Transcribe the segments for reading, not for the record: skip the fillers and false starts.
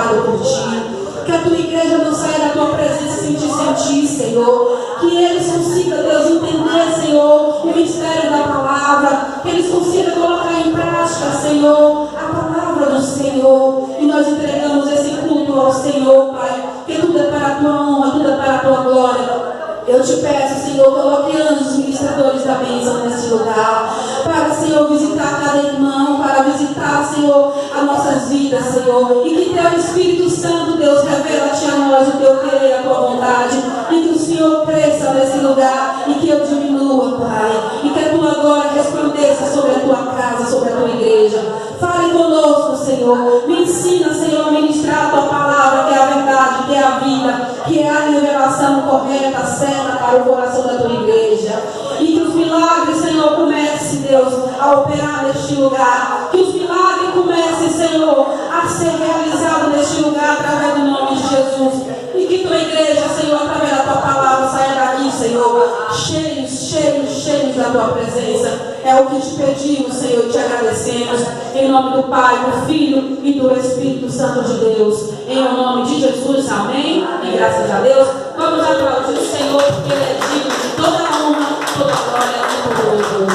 tocado por Ti. Que a Tua igreja não saia da Tua presença sem Te sentir, Senhor. Que eles consigam, Deus, entender, Senhor, o mistério da palavra. Que eles consigam colocar em prática, Senhor, a palavra do Senhor. E nós entregamos esse culto ao Senhor, Pai. Que tudo é para a Tua honra, tudo é para a Tua glória. Eu te peço, Senhor, coloque anjos ministradores da bênção nesse lugar. Para, Senhor, visitar cada irmão, para visitar, Senhor, as nossas vidas, Senhor. E que Teu Espírito Santo, Deus, revela-te a nós o Teu querer, a Tua vontade. E que o Senhor cresça nesse lugar e que eu diminua, Pai. E que a Tua glória resplandeça sobre a Tua casa, sobre a Tua igreja. Fale conosco, Senhor. Me ensina, Senhor, a ministrar a Tua palavra, que é a verdade, que é a vida, que é a revelação correta, certa para o coração da Tua igreja. E que os milagres, Senhor, comecem, Deus, a operar neste lugar. Que os milagres comecem, Senhor, a ser realizados neste lugar através do nome de Jesus. E que Tua igreja, Senhor, através da Tua palavra, saia daqui, Senhor, cheios da Tua presença. É o que te pedimos, Senhor, e te agradecemos. Em nome do Pai, do Filho e do Espírito Santo de Deus. Em nome de Jesus, amém. E graças a Deus. Vamos aplaudir o Senhor, porque Ele é digno de toda a honra, toda a glória e todo o louvor.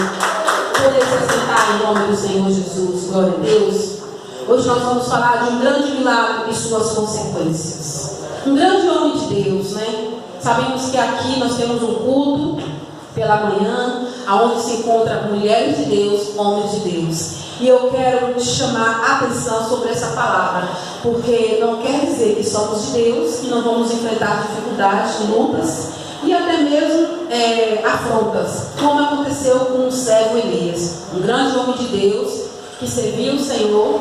Poder se sentar em nome do Senhor Jesus. Glória a Deus. Hoje nós vamos falar de um grande milagre e suas consequências. Um grande homem de Deus, né? Sabemos que aqui nós temos um culto pela manhã, aonde se encontram mulheres de Deus, homens de Deus. E eu quero chamar a atenção sobre essa palavra, porque não quer dizer que somos de Deus e não vamos enfrentar dificuldades, lutas e até mesmo afrontas, como aconteceu com o servo Elias, um grande homem de Deus que servia o Senhor,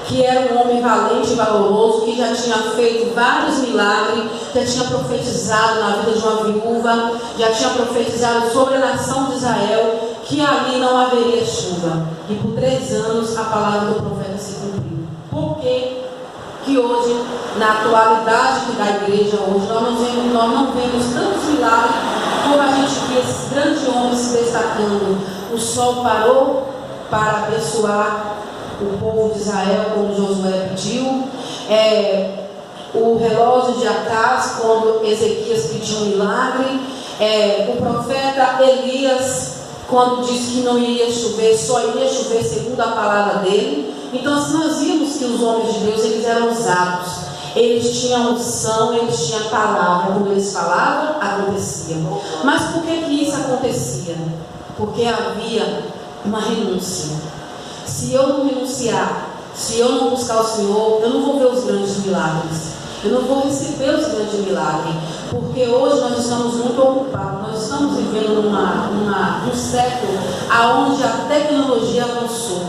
que era um homem valente e valoroso, que já tinha feito vários milagres, já tinha profetizado na vida de uma viúva, já tinha profetizado sobre a nação de Israel, que ali não haveria chuva. E por 3 anos a palavra do profeta se cumpriu. Por que hoje, na atualidade da igreja hoje, nós não vemos tantos milagres como a gente vê esses grandes homens se destacando? O sol parou para abençoar o povo de Israel, como Josué pediu. O relógio de Acaz, quando Ezequias pediu um milagre. O profeta Elias, quando disse que não iria chover, só iria chover segundo a palavra dele. Então, assim, nós vimos que os homens de Deus, eles eram usados. Eles tinham unção, eles tinham palavra. Quando eles falavam, acontecia. Mas por que isso acontecia? Porque havia uma renúncia. Se eu não renunciar, se eu não buscar o Senhor, eu não vou ver os grandes milagres. Eu não vou receber os grandes milagres. Porque hoje nós estamos muito ocupados. Nós estamos vivendo num século onde a tecnologia avançou.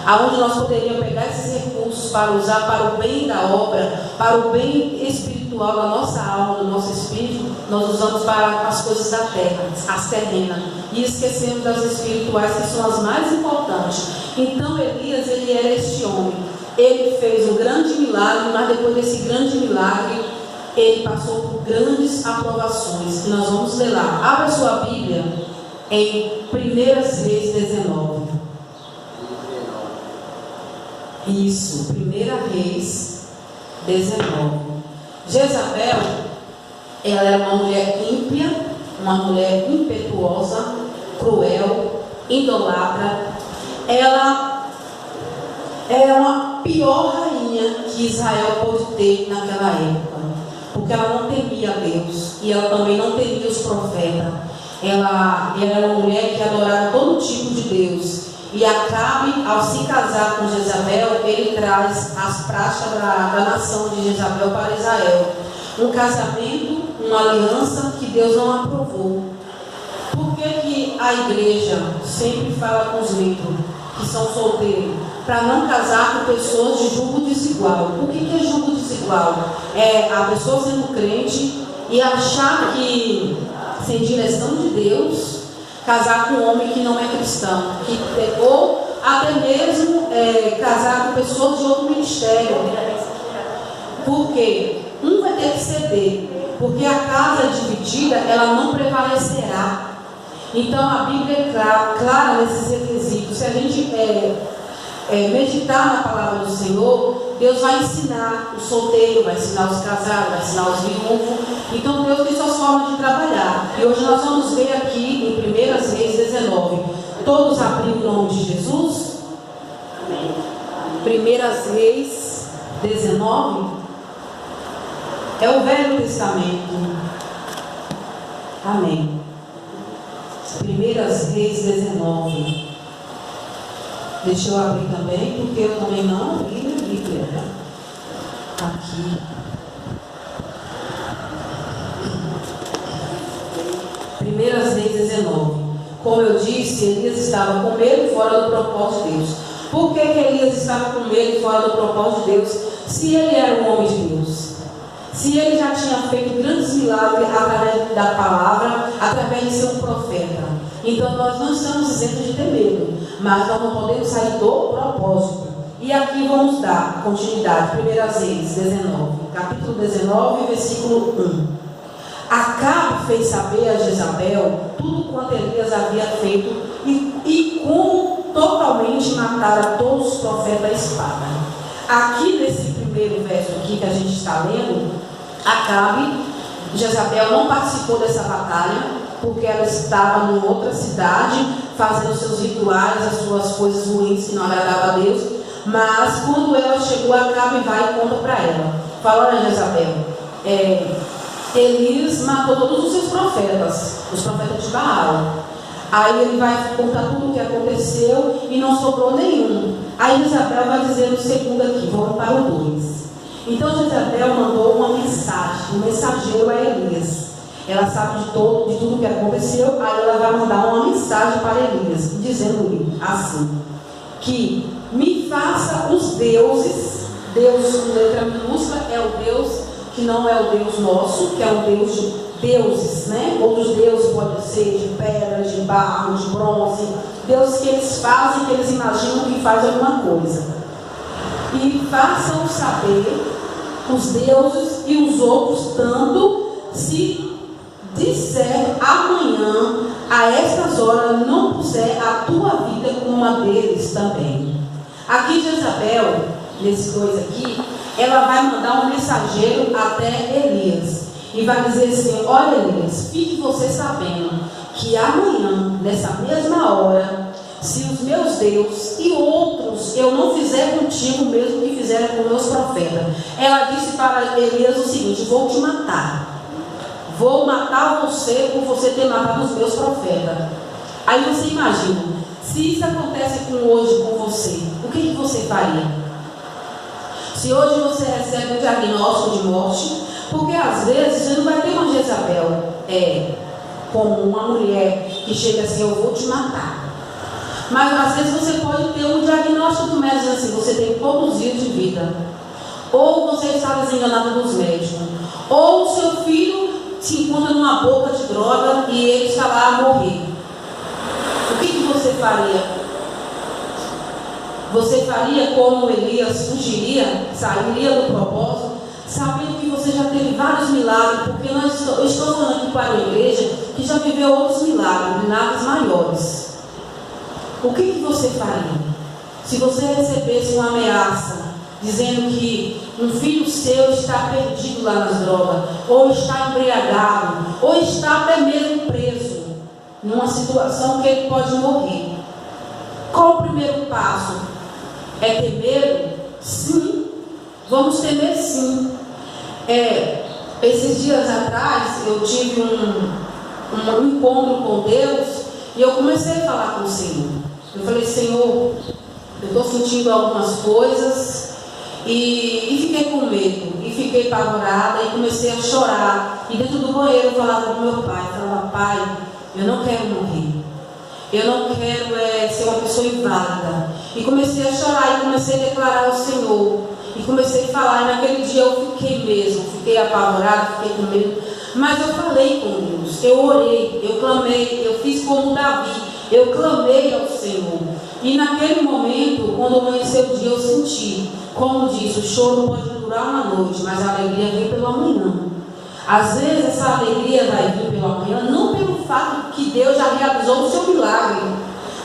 Onde nós poderíamos pegar esses recursos para usar para o bem da obra, para o bem espiritual da nossa alma, do nosso espírito. Nós usamos para as coisas da terra, as terrenas. E esquecemos das espirituais, que são as mais importantes. Então Elias, ele era este homem. Ele fez um grande milagre, mas depois desse grande milagre, ele passou por grandes aprovações. E nós vamos ler lá. Abra sua Bíblia em 1 Reis 19. Isso, 1 Reis 19. Jezabel, ela era uma mulher ímpia, uma mulher impetuosa, cruel, idolatra. Ela era uma pior rainha que Israel pôde ter naquela época, porque ela não temia Deus e ela também não temia os profetas. Ela era uma mulher que adorava todo tipo de Deus. E Acabe, ao se casar com Jezabel, ele traz as práticas da nação de Jezabel para Israel. Um casamento, uma aliança que Deus não aprovou. Por que a igreja sempre fala com os membros que são solteiros? Para não casar com pessoas de julgo desigual. O que é julgo desigual? É a pessoa sendo crente e achar que, sem direção de Deus, casar com um homem que não é cristão, ou até mesmo casar com pessoas de outro ministério. Por quê? Um vai ter que ceder, porque a casa dividida, ela não prevalecerá. Então a Bíblia é clara nesses requisitos. Se a gente meditar na palavra do Senhor, Deus vai ensinar o solteiro, vai ensinar os casados, vai ensinar os viúvos. Então Deus tem suas formas de trabalhar. E hoje nós vamos ver aqui em 1 Reis 19. Todos abriram o nome de Jesus? Amém. 1 Reis 19 é o Velho Testamento. Amém. 1 Reis 19. Deixa eu abrir também, porque eu também não abri a Bíblia. Aqui. 1 Reis 19. Como eu disse, Elias estava com medo e fora do propósito de Deus. Por que Elias estava com medo e fora do propósito de Deus? Se ele era um homem de Deus, se ele já tinha feito grandes milagres através da palavra, através de ser um profeta, então nós não estamos isentos de ter medo, mas nós não podemos sair do propósito. E aqui vamos dar continuidade. 1 Reis 19, capítulo 19, versículo 1. Acabe fez saber a Jezabel tudo quanto Elias havia feito e como totalmente mataram todos os profetas da espada. Aqui nesse primeiro verso aqui que a gente está lendo, Acabe, Jezabel não participou dessa batalha, porque ela estava em outra cidade, fazendo seus rituais, as suas coisas ruins que não agradavam a Deus. Mas quando ela chegou, Acabe vai e conta para ela. Fala: olha, Jezabel, Elias matou todos os seus profetas, os profetas de Baal. Aí ele vai contar tudo o que aconteceu e não sobrou nenhum. Aí Jezabel vai dizer no segundo aqui, vamos para o 2. Então Jezabel mandou uma mensagem, um mensageiro a Elias. Ela sabe de tudo o que aconteceu. Aí ela vai mandar uma mensagem para Elias, dizendo-lhe assim: que me faça os deuses. Deus com letra minúscula é o Deus que não é o Deus nosso, que é o Deus de deuses, né? Outros deuses podem ser de pedra, de barro, de bronze, deuses que eles fazem, que eles imaginam que faz alguma coisa. E façam saber os deuses e os outros, tanto se disser amanhã a estas horas não puser a tua vida como uma deles também. Aqui Jezabel, nesse 2 aqui, ela vai mandar um mensageiro até Elias e vai dizer assim: olha, Elias, fique você sabendo que amanhã, nessa mesma hora, se os meus deuses e outros eu não fizer contigo mesmo que fizeram com meus profetas. Ela disse para Elias o seguinte: vou te matar. Vou matar você por você ter matado os meus profetas. Aí você imagina, se isso acontece hoje com você, o que você faria? Se hoje você recebe um diagnóstico de morte, porque às vezes você não vai ter uma Jezabel como uma mulher que chega assim: eu vou te matar. Mas às vezes você pode ter um diagnóstico do médico assim: você tem poucos dias de vida, ou você está desenganado dos médicos, ou o seu filho se encontra numa boca de droga e ele está lá a morrer. O que você faria? Você faria como Elias fugiria, sairia do propósito, sabendo que você já teve vários milagres? Porque eu estou falando aqui para a igreja que já viveu outros milagres maiores. O que você faria se você recebesse uma ameaça dizendo que um filho seu está perdido lá nas drogas, ou está embriagado, ou está até mesmo preso, numa situação que ele pode morrer? Qual o primeiro passo? É ter medo? Sim, vamos temer sim. Esses dias atrás eu tive um encontro com Deus e eu comecei a falar com o Senhor. Eu falei: Senhor, eu estou sentindo algumas coisas e fiquei com medo, e fiquei apavorada e comecei a chorar. E dentro do banheiro eu falava com meu pai, pai, eu não quero morrer. Eu não quero ser uma pessoa inválida. E comecei a chorar e comecei a declarar ao Senhor. E comecei a falar. E naquele dia eu fiquei apavorada, fiquei com medo. Mas eu falei com Deus. Eu orei, eu clamei, eu fiz como Davi. Eu clamei ao Senhor. E naquele momento, quando amanheceu o dia, eu senti, como disse, o choro pode durar uma noite, mas a alegria vem pela manhã. Às vezes essa alegria vai vir pela manhã, não pelo fato que Deus já realizou o seu milagre,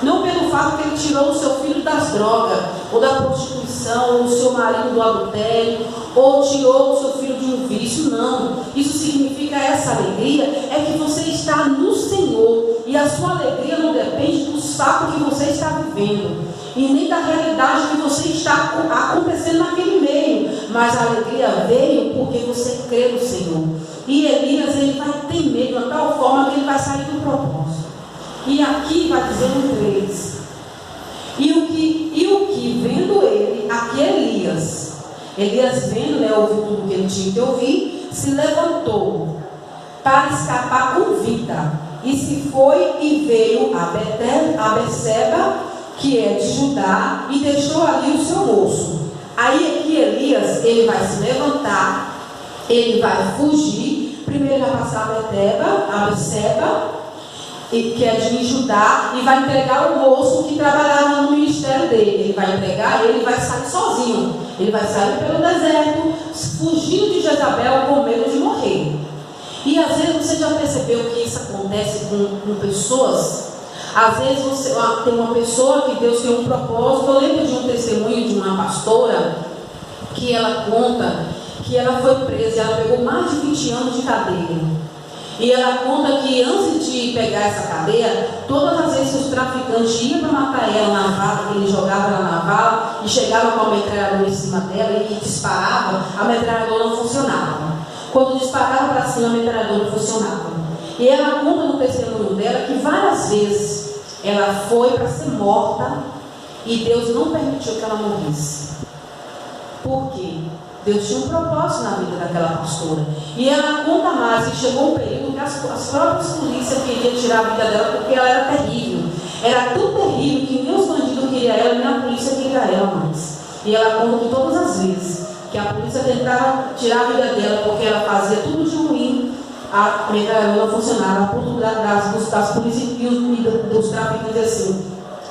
não pelo fato que Ele tirou o seu filho das drogas, ou da prostituição, ou o seu marido do adultério, ou tirou o seu filho de um vício. Não. Isso significa, essa alegria é que você está no Senhor, e a sua alegria não depende do fato que você está vivendo, e nem da realidade que você está acontecendo naquele meio, mas a alegria veio porque você crê no Senhor. E Elias, ele vai ter medo de tal forma que ele vai sair do propósito. E aqui vai dizer no 3, e o que vendo ele, aqui é Elias vendo, ouviu tudo que ele tinha que ouvir, se levantou para escapar com vida, e se foi e veio a Beceba, que é de Judá, e deixou ali o seu moço. Aí aqui Elias, ele vai se levantar, ele vai fugir, primeiro vai passar a Beceba, que é de Judá, e vai entregar o moço que trabalhava no ministério dele. Ele vai entregar, ele vai sair sozinho, ele vai sair pelo deserto, fugindo de Jezabel com medo de morrer. E às vezes você já percebeu que isso acontece com pessoas? Às vezes você tem uma pessoa que Deus tem um propósito. Eu lembro de um testemunho de uma pastora que ela conta que ela foi presa e ela pegou mais de 20 anos de cadeia. E ela conta que antes de pegar essa cadeia, todas as vezes que os traficantes iam para matar ela na vala, que ele jogava ela na vala e chegava com a metralhadora em cima dela e disparava, a metralhadora não funcionava. Quando disparava para cima, a metralhadora não funcionava. E ela conta no testemunho dela que várias vezes ela foi para ser morta e Deus não permitiu que ela morresse. Por quê? Deus tinha um propósito na vida daquela pastora. E ela conta mais que chegou um período que as próprias polícias queriam tirar a vida dela porque ela era terrível. Era tão terrível que nem os bandidos queriam ela, nem a polícia queria ela mais. E ela conta que todas as vezes que a polícia tentava tirar a vida dela porque ela fazia tudo de ruim, a metralhadora não funcionava. A ponto das polícias e dos traficantes assim: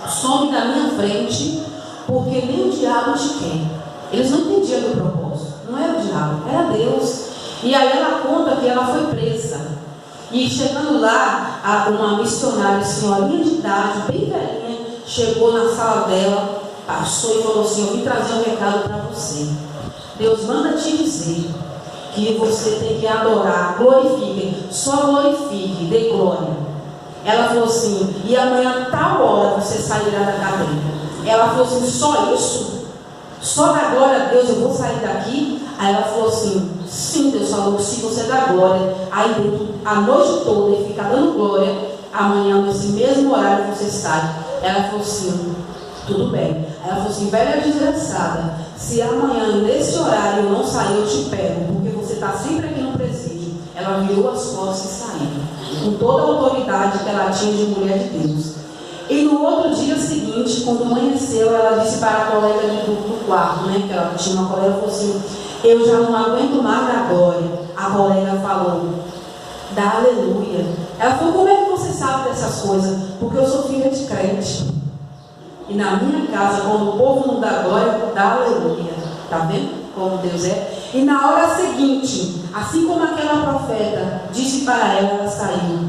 some da minha frente, porque nem o diabo te quer. Eles não entendiam do propósito. Não era o diabo, era Deus. E aí ela conta que ela foi presa. E chegando lá, uma missionária, senhorinha de idade, bem velhinha, chegou na sala dela, passou e falou assim: eu vim trazer um recado para você. Deus manda te dizer que você tem que adorar, glorifique, só glorifique, dê glória. Ela falou assim: e amanhã, tal hora, você sairá da cadeia. Ela falou assim: só isso? Só da glória a Deus eu vou sair daqui? Aí ela falou assim: sim, Deus falou, se você dá glória, aí dentro a noite toda e ficar dando glória, amanhã nesse mesmo horário você sai. Ela falou assim: tudo bem. Aí ela falou assim: velha desgraçada, se amanhã nesse horário eu não sair, eu te pego, porque você está sempre aqui no presídio. Ela virou as costas e saiu, com toda a autoridade que ela tinha de mulher de Deus. E no outro dia seguinte, quando amanheceu, ela disse para a colega do quarto, que ela tinha uma colega, falou assim: eu já não aguento mais a glória. A colega falou: dá aleluia. Ela falou: como é que você sabe dessas coisas? Porque eu sou filha de crente. E na minha casa, quando o povo não dá glória, dá aleluia. Está vendo como Deus é? E na hora seguinte, assim como aquela profeta disse para ela, ela saiu.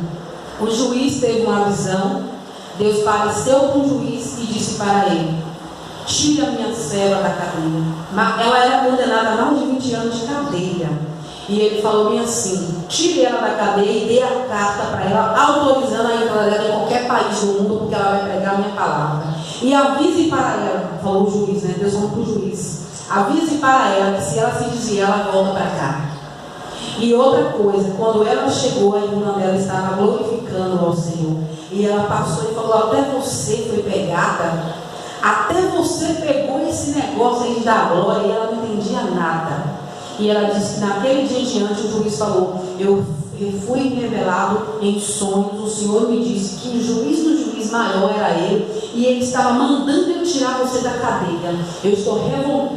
O juiz teve uma visão. Deus apareceu com o juiz e disse para ele: tire a minha serva da cadeia. Ela era condenada a mais de 20 anos de cadeia. E ele falou bem assim: tire ela da cadeia e dê a carta para ela, autorizando a entrada dela em qualquer país do mundo, porque ela vai pregar a minha palavra. E avise para ela, falou o juiz, Deus falou para o juiz: avise para ela que se ela se desviar, ela volta para cá. E outra coisa, quando ela chegou, a irmã dela estava glorificando ao Senhor. E ela passou e falou: até você foi pegada, até você pegou esse negócio aí da glória. E ela não entendia nada. E ela disse que naquele dia em diante o juiz falou: eu fui revelado em sonhos, o Senhor me disse que o juiz do juiz maior era ele, e ele estava mandando eu tirar você da cadeia. Eu estou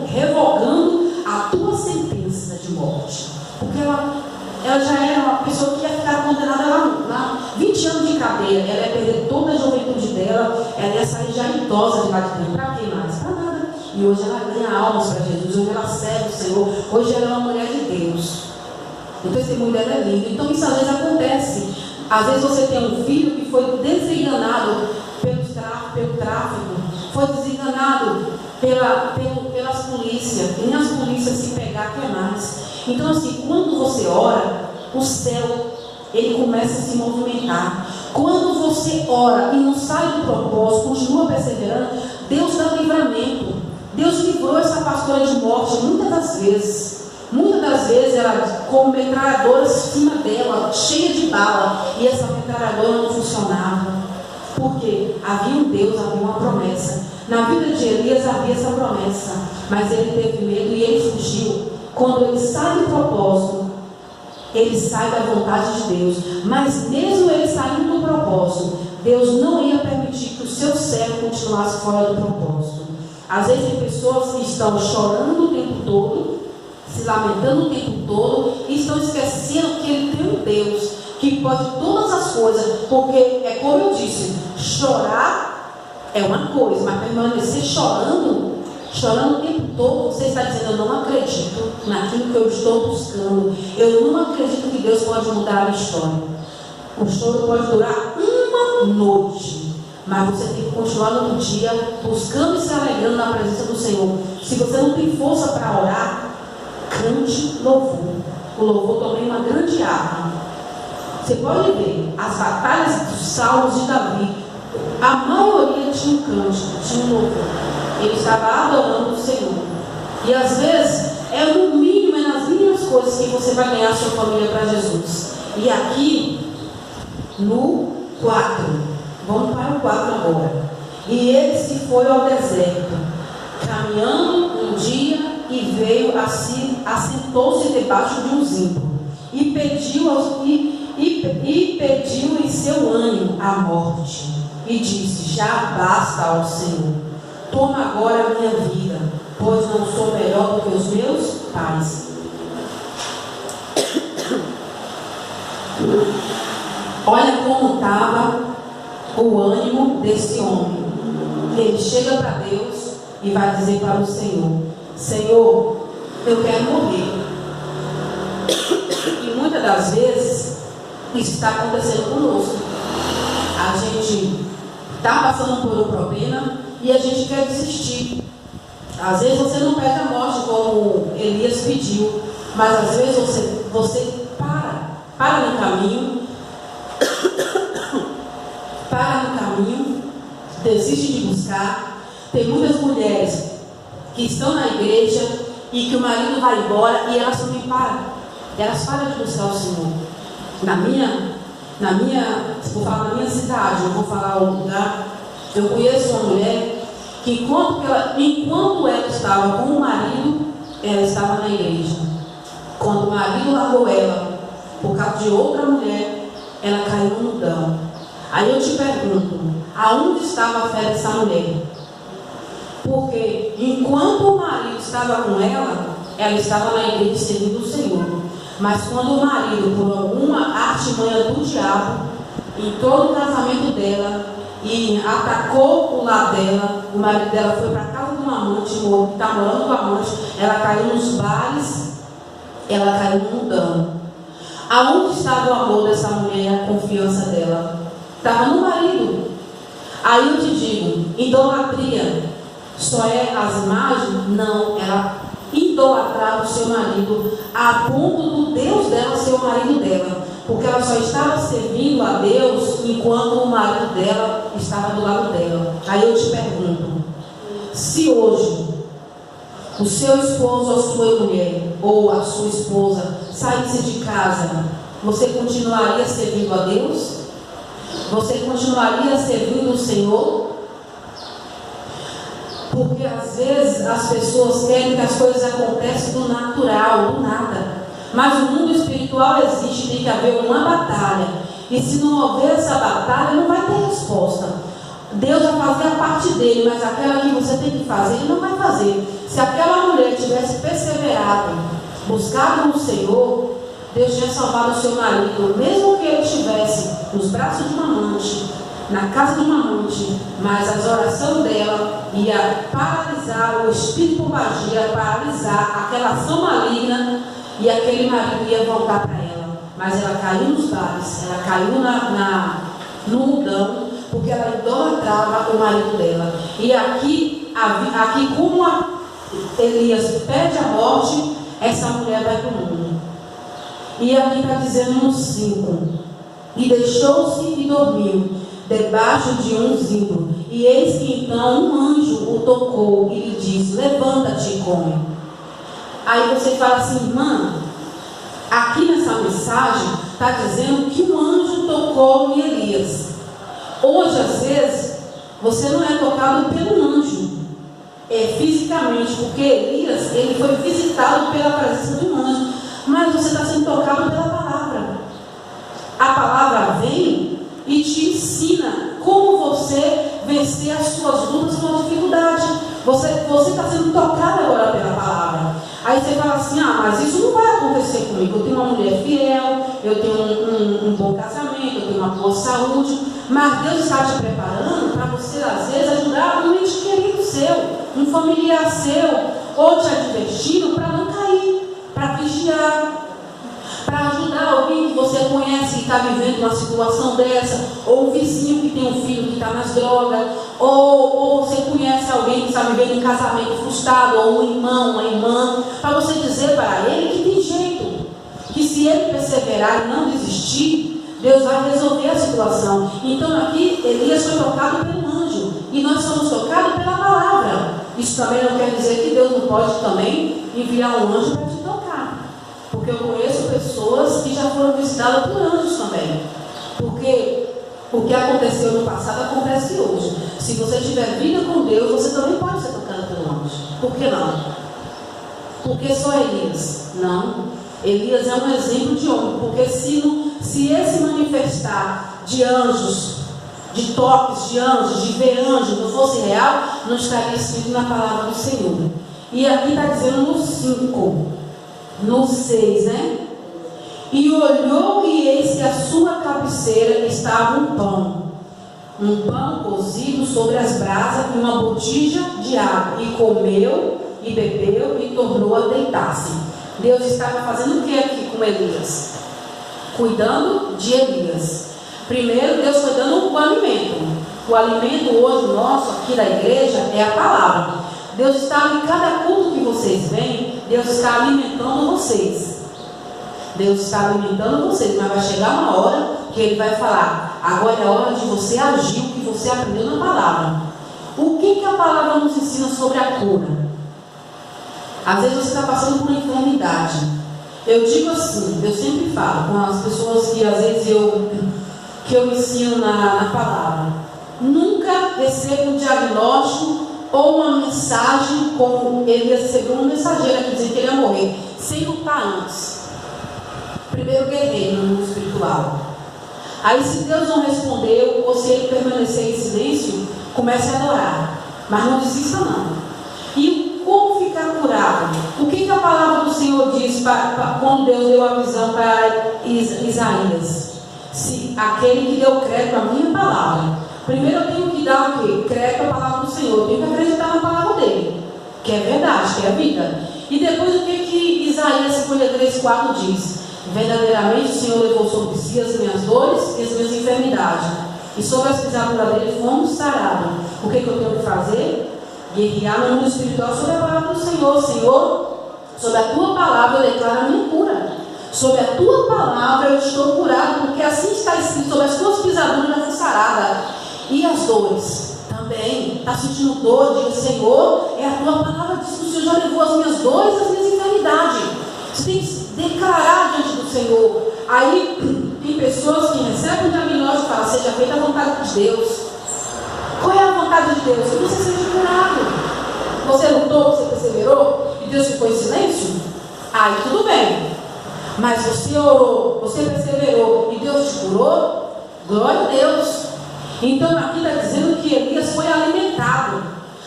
revogando a tua sentença de morte. Porque ela já era uma pessoa que ia ficar condenada lá 20 anos de cadeia. Ela ia perder toda a juventude dela, ela ia sair já idosa de lá de dentro. Para que mais? Para nada. E hoje ela ganha almas para Jesus, hoje ela serve o Senhor, hoje ela é uma mulher de Deus. O testemunho dela é lindo. Então isso às vezes acontece. Às vezes você tem um filho que foi desenganado pelo tráfico, foi desenganado pelas polícias, e nem as polícias se pegar, que é mais. Então, assim, quando você ora, o céu, ele começa a se movimentar. Quando você ora e não sai do propósito, continua perseverando, Deus dá livramento. Deus livrou essa pastora de morte muitas das vezes. Muitas das vezes ela com metralhadoras em cima dela, cheia de bala, e essa metralhadora não funcionava. Porque havia um Deus, havia uma promessa. Na vida de Elias havia essa promessa, mas ele teve medo e ele fugiu. Quando ele sai do propósito, ele sai da vontade de Deus. Mas mesmo ele saindo do propósito, Deus não ia permitir que o seu servo continuasse fora do propósito. Às vezes tem pessoas que estão chorando o tempo todo, se lamentando o tempo todo, e estão esquecendo que ele tem um Deus que pode todas as coisas. Porque é como eu disse, chorar é uma coisa, mas permanecer chorando o tempo todo, você está dizendo: eu não acredito naquilo que eu estou buscando, eu não acredito que Deus pode mudar a minha história. O choro pode durar uma noite, mas você tem que continuar no outro dia buscando e se alegrando na presença do Senhor. Se você não tem força para orar, cante louvor. O louvor também é uma grande arma. Você pode ver as batalhas dos salmos de Davi, a maioria tinha um cântico, tinha um louvor. Ele estava adorando o Senhor. E às vezes é no mínimo, é nas mínimas coisas que você vai ganhar a sua família para Jesus. E aqui no 4, vamos para o 4 agora. E ele se foi ao deserto, caminhando um dia, e veio assim, assentou-se debaixo de um zimbro, e pediu em seu ânimo a morte, e disse: já basta ao Senhor, toma agora a minha vida, pois não sou melhor do que os meus pais. Olha como estava o ânimo desse homem. Ele chega para Deus e vai dizer para o Senhor: Senhor, eu quero morrer. E muitas das vezes isso está acontecendo conosco. A gente está passando por um problema e a gente quer desistir. Às vezes você não pede a morte como Elias pediu, mas às vezes você para no caminho, desiste de buscar. Tem muitas mulheres que estão na igreja e que o marido vai embora e elas também param. Elas param de buscar o Senhor. Vou falar na minha cidade, não vou falar o lugar. Eu conheço uma mulher que enquanto ela estava com o marido, ela estava na igreja. Quando o marido largou ela por causa de outra mulher, ela caiu no mundão. Aí eu te pergunto: aonde estava a fé dessa mulher? Porque enquanto o marido estava com ela estava na igreja servindo o Senhor. Mas quando o marido, por alguma artimanha do diabo, entrou no casamento dela e atacou o lar dela, o marido dela foi para a casa de um amante, está morando com o amante, ela caiu nos bares, ela caiu no mundão. Aonde estava o amor dessa mulher, a confiança dela? Estava no marido. Aí eu te digo, idolatria só é as imagens? Não, ela idolatrava o seu marido a ponto do Deus dela ser o marido dela, porque ela só estava servindo a Deus enquanto o marido dela estava do lado dela. Aí eu te pergunto: se hoje o seu esposo ou a sua mulher ou a sua esposa saísse de casa, você continuaria servindo a Deus? Você continuaria servindo o Senhor? Porque às vezes as pessoas querem que as coisas aconteçam do natural, do nada. Mas o mundo espiritual existe, tem que haver uma batalha. E se não houver essa batalha, não vai ter resposta. Deus vai fazer a parte dele, mas aquela que você tem que fazer, ele não vai fazer. Se aquela mulher tivesse perseverado, buscado no Senhor, Deus tinha salvado o seu marido, mesmo que ele estivesse nos braços de uma amante, na casa de uma amante, mas as orações dela ia paralisar o espírito magia, paralisar aquela ação maligna, e aquele marido ia voltar para ela. Mas ela caiu nos bares, ela caiu no mundão, porque ela idolatrava o marido dela. E aqui aqui como Elias pede a morte, essa mulher vai para o mundo. E aqui está dizendo no 5: e deixou-se e dormiu debaixo de um zimbro, e eis que então um anjo o tocou e lhe disse: levanta-te e come. Aí você fala assim: irmã, aqui nessa mensagem está dizendo que um anjo tocou em Elias. Hoje, às vezes, você não é tocado pelo anjo, fisicamente, porque Elias, ele foi visitado pela presença de um anjo, mas você está sendo tocado pela palavra. A palavra vem e te ensina como você vencer as suas lutas com a dificuldade. Você está sendo tocado agora pela palavra. Aí você fala assim: mas isso não vai acontecer comigo. Eu tenho uma mulher fiel, eu tenho um bom casamento, eu tenho uma boa saúde. Mas Deus está te preparando para você, às vezes, ajudar um ente querido seu, um familiar seu, ou te advertindo para não cair, para vigiar, para ajudar alguém que você conhece que está vivendo uma situação dessa, ou um vizinho que tem um filho que está nas drogas, ou você conhece alguém que está vivendo um casamento frustrado, ou um irmão, uma irmã, para você dizer para ele que tem jeito, que se ele perseverar e não desistir, Deus vai resolver a situação. Então aqui Elias foi tocado pelo anjo, e nós somos tocados pela palavra. Isso também não quer dizer que Deus não pode também enviar um anjo para te tocar, porque eu conheço pessoas que já foram visitadas por anjos também, porque o que aconteceu no passado acontece hoje. Se você tiver vida com Deus, você também pode ser tocado pelo anjo. Por que não? Porque só Elias? Não. Elias é um exemplo de homem, porque se esse manifestar de anjos, de toques de anjos, de ver anjos, não fosse real, não estaria escrito na palavra do Senhor. E aqui está dizendo no 5, no 6, né? E olhou, e eis que à sua cabeceira estava um pão cozido sobre as brasas e uma botija de água, e comeu e bebeu e tornou a deitar-se. Deus estava fazendo o que aqui com Elias? Cuidando de Elias. Primeiro, Deus foi dando o alimento. O alimento hoje nosso, aqui da igreja, é a palavra. Deus está em cada culto que vocês vêm, Deus está alimentando vocês. Deus está alimentando vocês, mas vai chegar uma hora que Ele vai falar: agora é a hora de você agir o que você aprendeu na palavra. O que a palavra nos ensina sobre a cura? Às vezes você está passando por uma enfermidade. Eu digo assim, eu sempre falo com as pessoas que às vezes eu ensino na palavra: nunca receba um diagnóstico ou uma mensagem como ele recebeu um mensageiro que dizia que ele ia morrer, sem lutar antes. Primeiro guerreiro no mundo espiritual. Aí, se Deus não respondeu, ou se ele permanecer em silêncio, comece a adorar, mas não desista não. E como ficar curado? O que a palavra do Senhor diz quando Deus deu a visão para Isaías? Se aquele que deu crédito à minha palavra. Primeiro eu tenho que dar o quê? Crédito à palavra do Senhor. Eu tenho que acreditar na palavra dele, que é verdade, que é a vida. E depois o que Isaías 53:4 diz? Verdadeiramente o Senhor levou sobre si as minhas dores e as minhas enfermidades, e sobre as pisaduras dele fomos sarados. O que eu tenho que fazer? Guerrear no mundo espiritual sobre a palavra do Senhor. Senhor, sobre a tua palavra eu declaro a minha cura. Sobre a tua palavra eu estou curado, porque assim está escrito: sobre as tuas pisaduras eu fui sarada. E as dores também. Está sentindo dor? Diga: Senhor, é a tua palavra, diz que o Senhor já levou as minhas dores e as minhas enfermidades. Você tem que declarar diante do Senhor. Aí tem pessoas que recebem um diagnóstico e falam: seja feita a vontade de Deus. Qual é a vontade de Deus? Que você seja curado. Você lutou, você perseverou e Deus ficou em silêncio? Aí tudo bem. Mas você orou, você perseverou e Deus te curou? Glória a Deus. Então aqui está dizendo que Elias foi alimentado.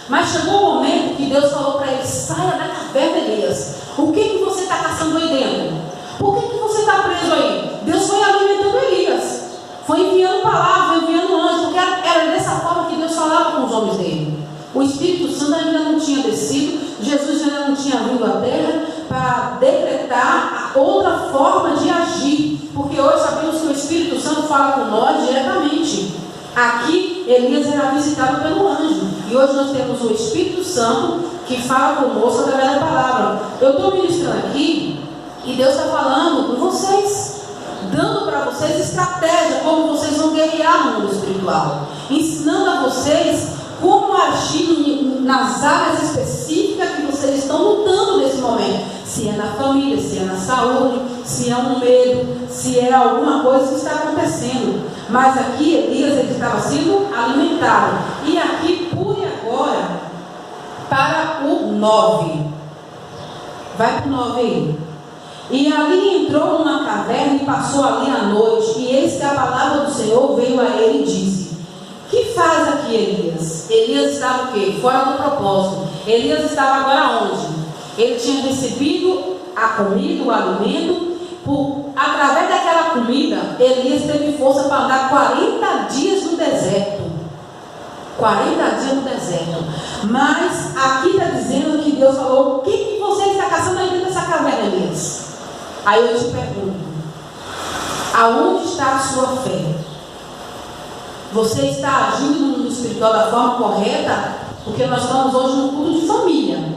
Mas chegou um momento que Deus falou para ele: saia da caverna, Elias. O que você está caçando aí dentro? Por que você está preso aí? Deus foi alimentando Elias. Foi enviando palavra, enviando anjos, porque era dessa forma que Deus falava com os homens dele. O Espírito Santo ainda não tinha descido, Jesus ainda não tinha vindo à terra para decretar a outra forma de agir, porque hoje sabemos que o Espírito Santo fala com nós diretamente. Aqui Elias era visitado pelo anjo, e E hoje nós temos o Espírito Santo que fala conosco através da palavra. Eu estou ministrando aqui e Deus está falando com vocês, dando para vocês estratégia, como vocês vão guerrear no mundo espiritual, ensinando a vocês como agir nas áreas específicas que vocês estão lutando nesse momento. Se é na família, se é na saúde, se é um medo, se é alguma coisa que está acontecendo. Mas aqui Elias ele estava sendo alimentado. E aqui pule agora para o 9. Vai para o 9 aí. E ali entrou numa caverna e passou ali a noite. E eis que a palavra do Senhor veio a ele e disse: que faz aqui Elias? Elias estava o quê? Fora do propósito. Elias estava agora onde? Ele tinha recebido a comida, o alimento. Através daquela comida, Elias teve força para andar 40 dias no deserto. 40 dias no deserto. Mas aqui está dizendo que Deus falou: o que você está caçando aí dentro dessa caverna, Elias? Aí eu te pergunto: aonde está a sua fé? Você está agindo no mundo espiritual da forma correta? Porque nós estamos hoje num culto de família.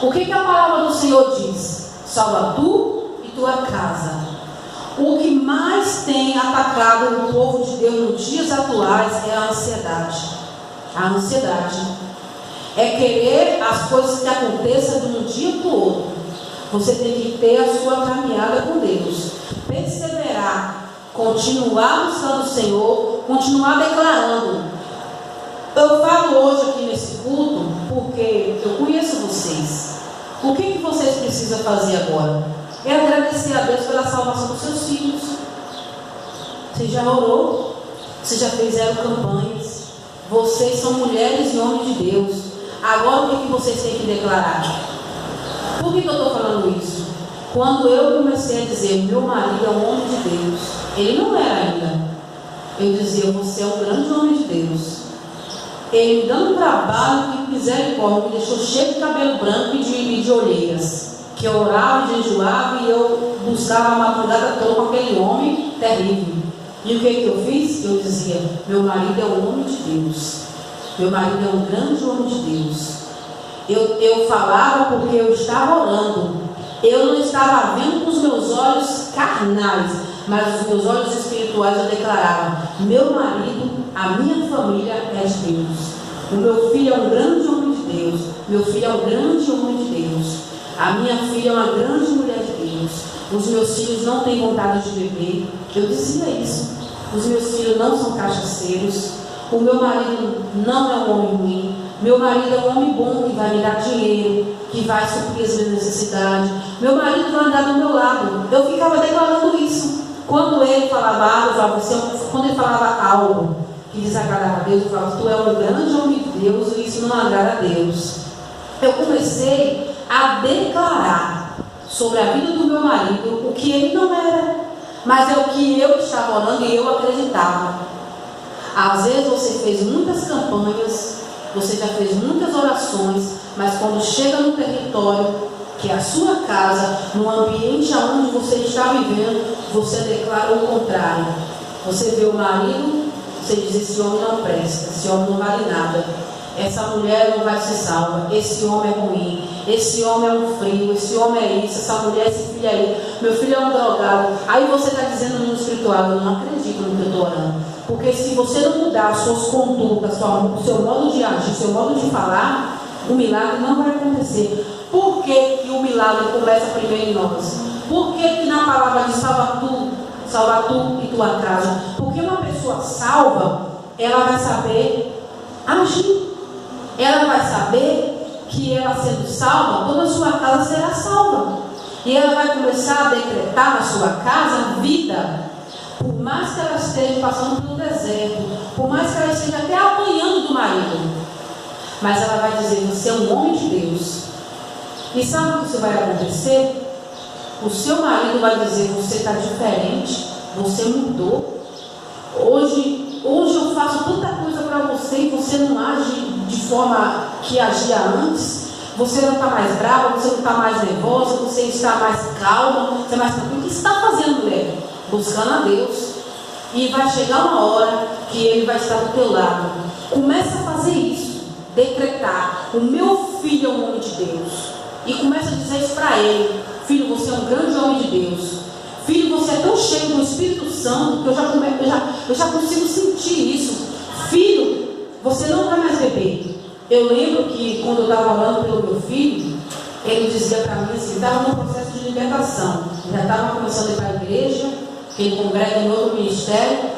O que a palavra do Senhor diz? Salva tu e tua casa. O que mais tem atacado o povo de Deus nos dias atuais é a ansiedade. A ansiedade é querer as coisas que aconteçam de um dia para o outro. Você tem que ter a sua caminhada com Deus, perseverar, continuar buscando o Senhor, continuar declarando. Eu falo hoje aqui nesse culto porque eu conheço vocês. O que vocês precisam fazer agora? É agradecer a Deus pela salvação dos seus filhos. Você já orou? Você já fizeram campanhas? Vocês são mulheres e homens de Deus. Agora o que vocês têm que declarar? Por que eu estou falando isso? Quando eu comecei a dizer: meu marido é um homem de Deus, ele não era ainda. Eu dizia: você é um grande homem de Deus. Ele me dando trabalho e misericórdia, me deixou cheio de cabelo branco e de olheiras. Que eu orava e jejuava e eu buscava a madrugada toda com aquele homem terrível. E o que eu fiz? Eu dizia: meu marido é um homem de Deus. Meu marido é um grande homem de Deus. Eu falava porque eu estava orando. Eu não estava vendo com os meus olhos carnais, mas os meus olhos espirituais eu declarava: meu marido, a minha família é de Deus. O meu filho é um grande homem de Deus. Meu filho é um grande homem de Deus. A minha filha é uma grande mulher de Deus. Os meus filhos não têm vontade de beber. Eu dizia isso. Os meus filhos não são cachaceiros. O meu marido não é um homem ruim. Meu marido é um homem bom que vai me dar dinheiro, que vai suprir as minhas necessidades. Meu marido vai andar do meu lado. Eu ficava declarando isso. Quando ele falava quando ele falava algo que desagradava a Deus, eu falava: tu é um grande homem de Deus e isso não agrada a Deus. Eu comecei a declarar sobre a vida do meu marido o que ele não era, mas é o que eu estava orando e eu acreditava. Às vezes você fez muitas campanhas, você já fez muitas orações, mas quando chega no território, que é a sua casa, no ambiente onde você está vivendo, você declara o contrário. Você vê o marido, você diz: esse homem não presta, esse homem não vale nada, essa mulher não vai ser salva, esse homem é ruim, esse homem é um frio, esse homem é isso, essa mulher, esse filho é aí, meu filho é um drogado. Aí você está dizendo no mundo espiritual: eu não acredito no que eu estou orando. Porque se você não mudar as suas condutas, o seu modo de agir, o seu modo de falar, o milagre não vai acontecer. Por que o milagre começa primeiro em nós? Por que na palavra de salva tu e tua casa? Porque uma pessoa salva, ela vai saber agir. Ela vai saber que ela sendo salva, toda a sua casa será salva. E ela vai começar a decretar na sua casa vida. Por mais que ela esteja passando pelo deserto, por mais que ela esteja até apanhando do marido, mas ela vai dizer: você é um homem de Deus. E sabe o que isso vai acontecer? O seu marido vai dizer: você está diferente, você mudou. Hoje eu faço tanta coisa para você e você não age de forma que agia antes. Você não está mais brava, você não está mais nervosa, você está mais calma, você é mais tranquila. O que você está fazendo, mulher? Buscando a Deus. E vai chegar uma hora que Ele vai estar do teu lado. Começa a fazer isso. decretar: o meu filho é um homem de Deus. E começa a dizer isso para ele: filho, você é um grande homem de Deus. Filho, você é tão cheio do Espírito Santo que eu já consigo sentir isso. Filho, você não vai mais beber. Eu lembro que quando eu estava orando pelo meu filho, ele dizia para mim assim, estava num processo de libertação. Já estava começando a ir para a igreja, que ele congrega em outro ministério,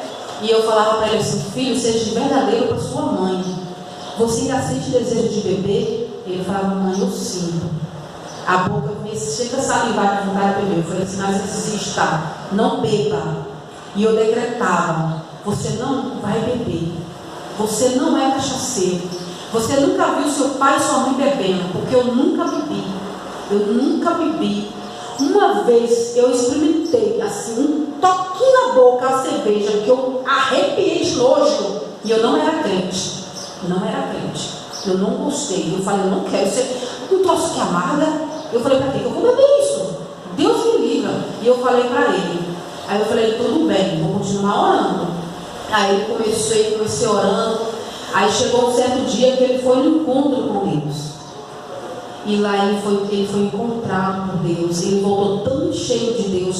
e eu falava para ele assim: filho, seja verdadeiro para sua mãe. Você ainda sente desejo de beber? Ele falava: mãe, eu sinto. A boca chega a salivar de vontade de beber. Eu falei assim: mas exista, não beba. E eu decretava: você não vai beber. Você não é cachaceiro. Você nunca viu seu pai e sua mãe bebendo, porque eu nunca bebi. Eu nunca bebi. Uma vez eu experimentei assim, um toquinho na boca a cerveja, que eu arrepiei de nojo. E eu não era crente. Não era crente. Eu não gostei. Eu falei: eu não quero ser um troço que amarga. Eu falei: para que eu vou beber isso? Deus me livra. E eu falei para ele. Aí eu falei: tudo bem, vou continuar orando. Aí ele comecei orando. Aí chegou um certo dia que ele foi no encontro com Deus. E lá ele foi encontrado por Deus. Ele voltou tão cheio de Deus,